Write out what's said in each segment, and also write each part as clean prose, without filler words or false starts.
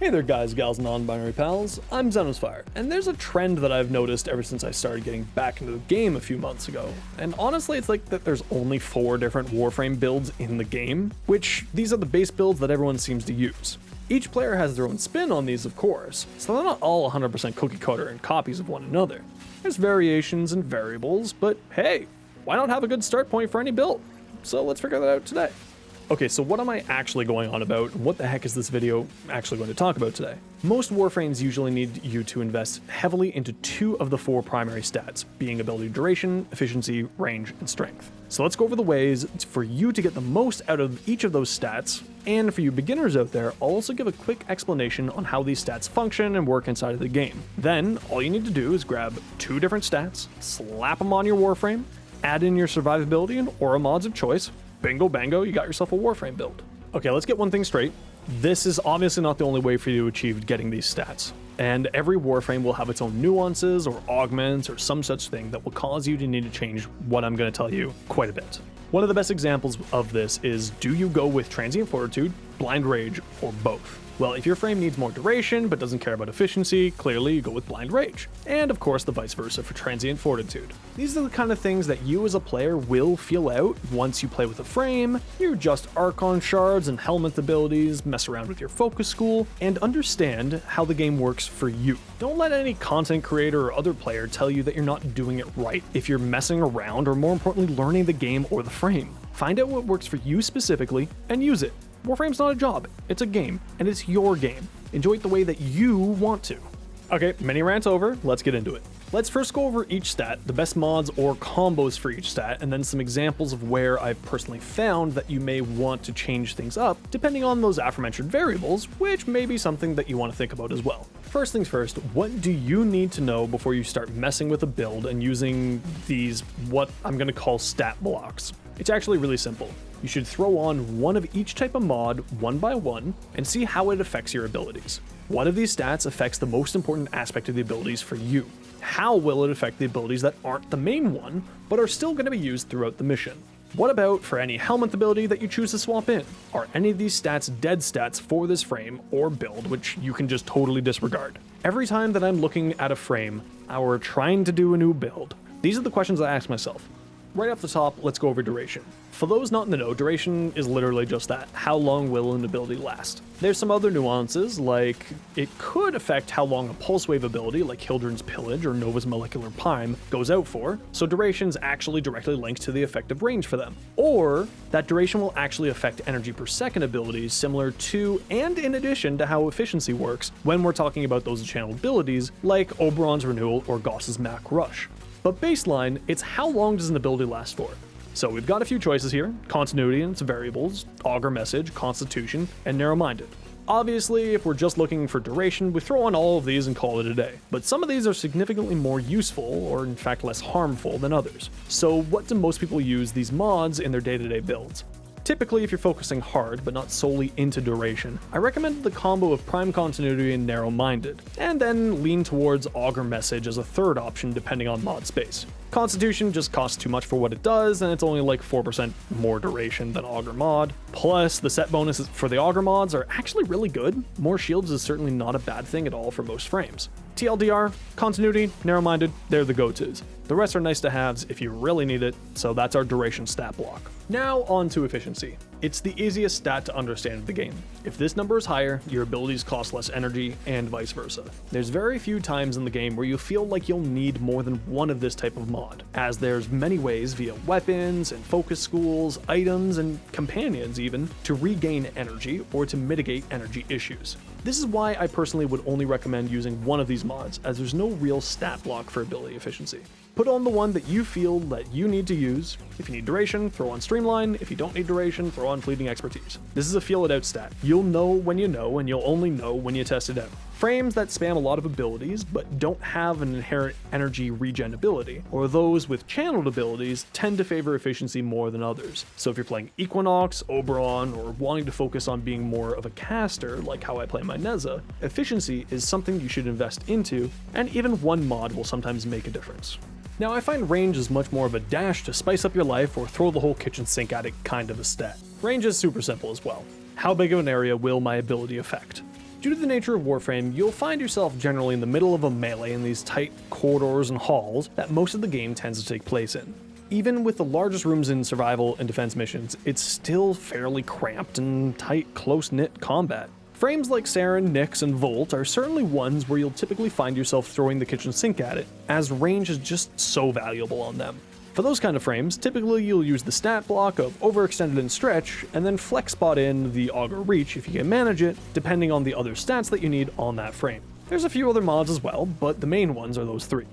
Hey there guys, gals, and non-binary pals, I'm Zenosfire, and there's a trend that I've noticed ever since I started getting back into the game a few months ago. And honestly, it's like that there's only 4 different Warframe builds in the game, which these are the base builds that everyone seems to use. Each player has their own spin on these, of course, so they're not all 100% cookie cutter and copies of one another. There's variations and variables, but hey, why not have a good start point for any build? So let's figure that out today. Okay, so what am I actually going on about? What the heck is this video actually going to talk about today? Most Warframes usually need you to invest heavily into 2 of the 4 primary stats, being ability duration, efficiency, range, and strength. So let's go over the ways for you to get the most out of each of those stats, and for you beginners out there, I'll also give a quick explanation on how these stats function and work inside of the game. Then, all you need to do is grab 2 different stats, slap them on your Warframe, add in your survivability and aura mods of choice. Bingo bango, you got yourself a Warframe build. Okay, let's get one thing straight. This is obviously not the only way for you to achieve getting these stats. And every Warframe will have its own nuances or augments or some such thing that will cause you to need to change what I'm going to tell you quite a bit. One of the best examples of this is, do you go with Transient Fortitude, Blind Rage, or both? Well, if your frame needs more duration but doesn't care about efficiency, clearly you go with Blind Rage. And of course the vice versa for Transient Fortitude. These are the kind of things that you as a player will feel out once you play with a frame, you adjust Archon shards and helmet abilities, mess around with your focus school, and understand how the game works for you. Don't let any content creator or other player tell you that you're not doing it right if you're messing around or, more importantly, learning the game or the frame. Find out what works for you specifically and use it. Warframe's not a job, it's a game, and it's your game. Enjoy it the way that you want to. Okay, mini rant over, let's get into it. Let's first go over each stat, the best mods or combos for each stat, and then some examples of where I've personally found that you may want to change things up, depending on those aforementioned variables, which may be something that you want to think about as well. First things first, what do you need to know before you start messing with a build and using these, what I'm going to call stat blocks? It's actually really simple. You should throw on one of each type of mod one by one and see how it affects your abilities. One of these stats affects the most important aspect of the abilities for you. How will it affect the abilities that aren't the main one, but are still going to be used throughout the mission? What about for any helmet ability that you choose to swap in? Are any of these stats dead stats for this frame or build, which you can just totally disregard? Every time that I'm looking at a frame or trying to do a new build, these are the questions I ask myself. Right off the top, let's go over duration. For those not in the know, duration is literally just that. How long will an ability last? There's some other nuances, like it could affect how long a pulse wave ability like Hildren's Pillage or Nova's Molecular Prime goes out for, so duration's actually directly linked to the effective range for them. Or that duration will actually affect energy per second abilities similar to and in addition to how efficiency works when we're talking about those channeled abilities like Oberon's Renewal or Goss's Mac Rush. But baseline, it's how long does an ability last for? So we've got a few choices here: continuity and its variables, augur message, constitution, and narrow-minded. Obviously, if we're just looking for duration, we throw on all of these and call it a day. But some of these are significantly more useful, or in fact less harmful than others. So what do most people use these mods in their day-to-day builds? Typically, if you're focusing hard, but not solely into duration, I recommend the combo of Prime Continuity and Narrow-Minded, and then lean towards Augur Message as a third option depending on mod space. Constitution just costs too much for what it does, and it's only like 4% more duration than Augur Mod. Plus, the set bonuses for the Augur mods are actually really good. More shields is certainly not a bad thing at all for most frames. TLDR, Continuity, Narrow-Minded, they're the go-tos. The rest are nice to haves if you really need it, so that's our duration stat block. Now on to efficiency. It's the easiest stat to understand in the game. If this number is higher, your abilities cost less energy, and vice versa. There's very few times in the game where you feel like you'll need more than one of this type of mod, as there's many ways via weapons and focus schools, items, and companions even, to regain energy or to mitigate energy issues. This is why I personally would only recommend using one of these mods, as there's no real stat block for ability efficiency. Put on the one that you feel that you need to use. If you need duration, throw on Streamline. If you don't need duration, throw on Fleeting Expertise. This is a feel it out stat. You'll know when you know, and you'll only know when you test it out. Frames that spam a lot of abilities but don't have an inherent energy regen ability, or those with channeled abilities, tend to favor efficiency more than others. So if you're playing Equinox, Oberon, or wanting to focus on being more of a caster, like how I play my Neza, efficiency is something you should invest into, and even one mod will sometimes make a difference. Now, I find range is much more of a dash to spice up your life or throw the whole kitchen sink at it kind of a stat. Range is super simple as well. How big of an area will my ability affect? Due to the nature of Warframe, you'll find yourself generally in the middle of a melee in these tight corridors and halls that most of the game tends to take place in. Even with the largest rooms in survival and defense missions, it's still fairly cramped and tight, close-knit combat. Frames like Saren, Nyx, and Volt are certainly ones where you'll typically find yourself throwing the kitchen sink at it, as range is just so valuable on them. For those kind of frames, typically you'll use the stat block of Overextended and Stretch, and then flex spot in the Augur Reach if you can manage it, depending on the other stats that you need on that frame. There's a few other mods as well, but the main ones are those three.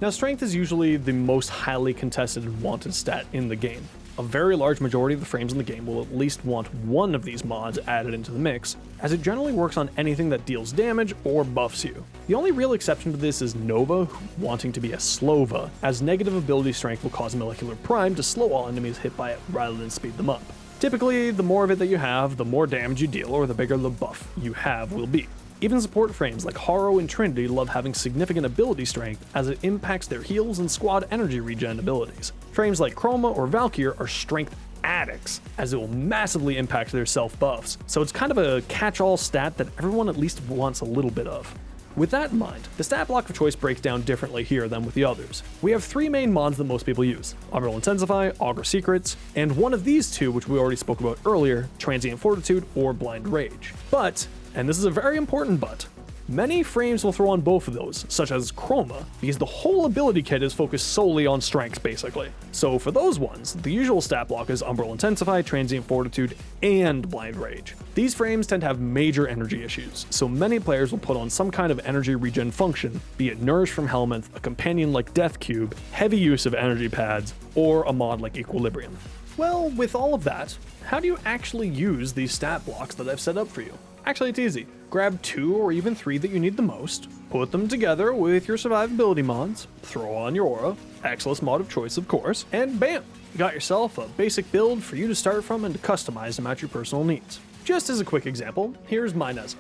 Now, Strength is usually the most highly contested and wanted stat in the game. A very large majority of the frames in the game will at least want one of these mods added into the mix, as it generally works on anything that deals damage or buffs you. The only real exception to this is Nova wanting to be a Slova, as negative ability strength will cause Molecular Prime to slow all enemies hit by it rather than speed them up. Typically, the more of it that you have, the more damage you deal or the bigger the buff you have will be. Even support frames like Haro and Trinity love having significant ability strength as it impacts their heals and squad energy regen abilities. Frames like Chroma or Valkyr are strength addicts, as it will massively impact their self buffs, so it's kind of a catch-all stat that everyone at least wants a little bit of. With that in mind, the stat block of choice breaks down differently here than with the others. We have three main mods that most people use: Umbral Intensify, Augur Secrets, and one of these two, which we already spoke about earlier, Transient Fortitude or Blind Rage. But, and this is a very important but, many frames will throw on both of those, such as Chroma, because the whole ability kit is focused solely on strength, basically. So for those ones, the usual stat block is Umbral Intensify, Transient Fortitude, and Blind Rage. These frames tend to have major energy issues, so many players will put on some kind of energy regen function, be it Nourish from Helminth, a companion like Death Cube, heavy use of energy pads, or a mod like Equilibrium. Well, with all of that, how do you actually use these stat blocks that I've set up for you? Actually, it's easy. Grab 2 or even 3 that you need the most, put them together with your survivability mods, throw on your aura, Exilus mod of choice of course, and bam! You got yourself a basic build for you to start from and to customize to match your personal needs. Just as a quick example, here's Mineza.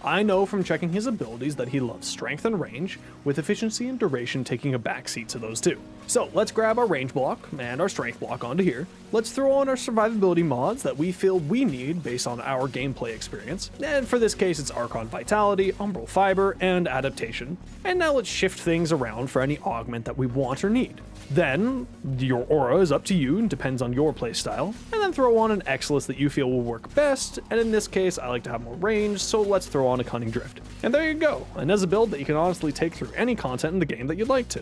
I know from checking his abilities that he loves strength and range, with efficiency and duration taking a backseat to those two. So let's grab our range block and our strength block onto here. Let's throw on our survivability mods that we feel we need based on our gameplay experience. And for this case, it's Archon Vitality, Umbral Fiber, and Adaptation. And now let's shift things around for any augment that we want or need. Then, your aura is up to you and depends on your playstyle, and then throw on an Exilus that you feel will work best, and in this case I like to have more range, so let's throw on a Cunning Drift. And there you go, and as a build that you can honestly take through any content in the game that you'd like to.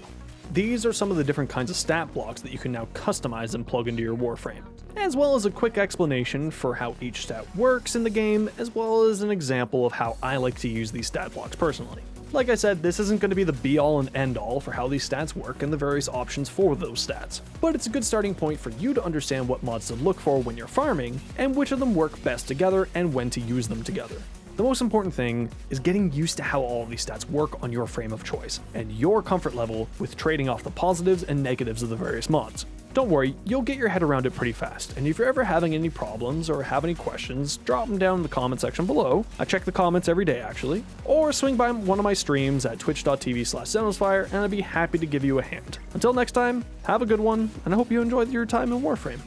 These are some of the different kinds of stat blocks that you can now customize and plug into your Warframe, as well as a quick explanation for how each stat works in the game, as well as an example of how I like to use these stat blocks personally. Like I said, this isn't going to be the be-all and end-all for how these stats work and the various options for those stats, but it's a good starting point for you to understand what mods to look for when you're farming, and which of them work best together and when to use them together. The most important thing is getting used to how all of these stats work on your frame of choice, and your comfort level with trading off the positives and negatives of the various mods. Don't worry, you'll get your head around it pretty fast, and if you're ever having any problems or have any questions, drop them down in the comment section below. I check the comments every day actually, or swing by one of my streams at twitch.tv/Zenosfire and I'd be happy to give you a hand. Until next time, have a good one, and I hope you enjoyed your time in Warframe.